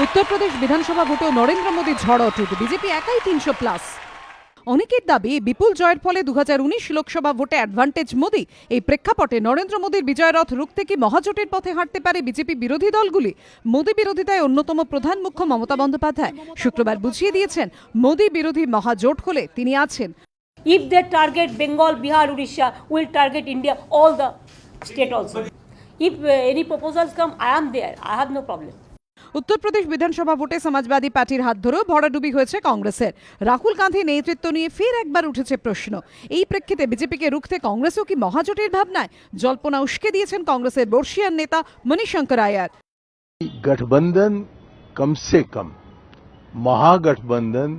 উত্তরপ্রদেশ বিধানসভা ভোটেও নরেন্দ্র মোদী ঝড় অটুট, বিজেপি একাই ৩০০+। অনেকের দাবি বিপুল জয়ের ফলে 2019 লোকসভা ভোটে অ্যাডভান্টেজ মোদী। এই প্রেক্ষাপটে নরেন্দ্র মোদীর বিজয় রথ রুখতে কি মহাজোটের পথে হাঁটতে পারে বিজেপি বিরোধী দলগুলি? মোদী বিরোধিতায় অন্যতম প্রধান মুখ্য মমতা বন্দ্যোপাধ্যায় শুক্রবার বুঝিয়ে দিয়েছেন, মোদী বিরোধী মহাজোট হলে তিনি আছেন। If they target Bengal, Bihar, Odisha, will target India, all the state also. If any proposals come, I am there. I have no problem. Uttar Pradesh বিধানসভা ভোটে সমাজবাদী পার্টির হাত ধরেও ভরাডুবি হয়েছে কংগ্রেসের। রাহুল গান্ধী নেতৃত্ব নিয়ে ফের একবার উঠেছে প্রশ্ন। এই প্রেক্ষিতে বিজেপিকে রুখতে কংগ্রেসও কি মহাজোটের ভাবনায়? জল্পনা উস্কে দিয়েছেন কংগ্রেসের বর্ষীয়ান নেতা মণিশঙ্কর আয়ার। गठबंधन कम से कम महागठबंधन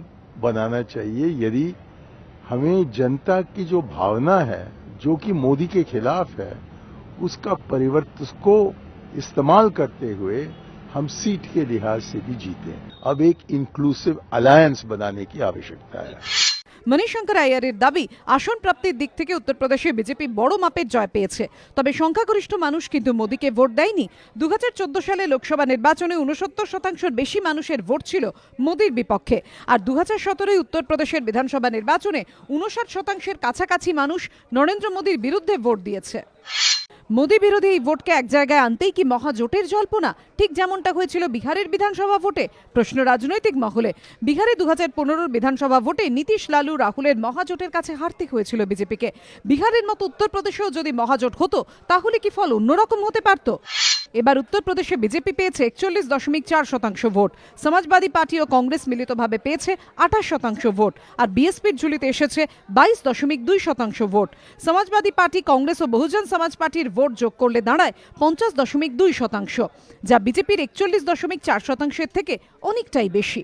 बनाना चाहिए यदि हमें जनता की जो भावना है जो कि मोदी के खिलाफ है उसका परिवर्तन को इस्तेमाल करते हुए हम सीट के लिहाज से भी जीते। अब एक इंक्लूसिव अलायंस बनाने की आवश्यकता है। মণিশঙ্কর আয়ারের দাবি, আসন প্রাপ্তির দিক থেকে উত্তরপ্রদেশে বিজেপি বড় মাপের জয় পেয়েছে, তবে সংখ্যাগরিষ্ঠ মানুষ কিন্তু মোদীকে ভোট দেয়নি। 2014 সালে লোকসভা নির্বাচনে 69% বেশি মানুষের ভোট ছিল মোদীর বিপক্ষে, আর 2017 উত্তরপ্রদেশের বিধানসভা নির্বাচনে 59% কাছাকাছি মানুষ নরেন্দ্র মোদীর বিরুদ্ধে ভোট দিয়েছে। মোদী বিরোধী এই ভোটকে এক জায়গায় আনতেই কি মহাজোটের জল্পনা? ঠিক যেমনটা হয়েছিল বিহারের বিধানসভা ভোটে। প্রশ্ন রাজনৈতিক মহলে। বিহারে 2015 বিধানসভা ভোটে নীতিশ, লালু, রাহুলের মহাজোটের কাছে হারতে হয়েছিল বিজেপিকে। বিহারের মতো উত্তরপ্রদেশেও যদি মহাজোট হতো তাহলে কি ফল অন্যরকম হতে পারত? এবার উত্তরপ্রদেশে বিজেপি পেয়েছে 41.4% ভোট, সমাজবাদী পার্টি ও কংগ্রেস মিলিতভাবে পেয়েছে 28% ভোট, আর বিএসপির ঝুলিতে এসেছে 22.2% ভোট। সমাজবাদী পার্টি, কংগ্রেস ও বহুজন সমাজ পার্টির ভোট যোগ করলে দাঁড়ায় 50.2%, যা বিজেপির 41.4%-এর থেকে অনেকটাই বেশি।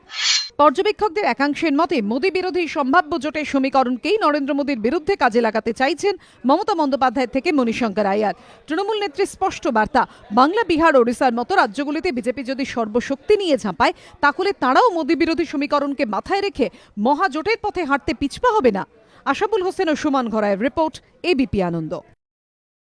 পর্যবেক্ষকদের একাংশের মতে মোদী বিরোধী সম্ভাব্য জোটের সমীকরণকেই নরেন্দ্র মোদীর বিরুদ্ধে কাজে লাগাতে চাইছেন মমতা বন্দ্যোপাধ্যায় থেকে মণিশঙ্কর আয়ার। তৃণমূল নেত্রীর স্পষ্ট বার্তা, বাংলা, বিহার, ওড়িশার মতো রাজ্যগুলিতে বিজেপি যদি সর্বশক্তি নিয়ে ঝাঁপায় তাহলে তাঁরাও মোদী বিরোধী সমীকরণকে মাথায় রেখে মহাজোটের পথে হাঁটতে পিছপা হবে না। আশাবুল হোসেন ও সুমন ঘরায়ের রিপোর্ট, এবিপি আনন্দ।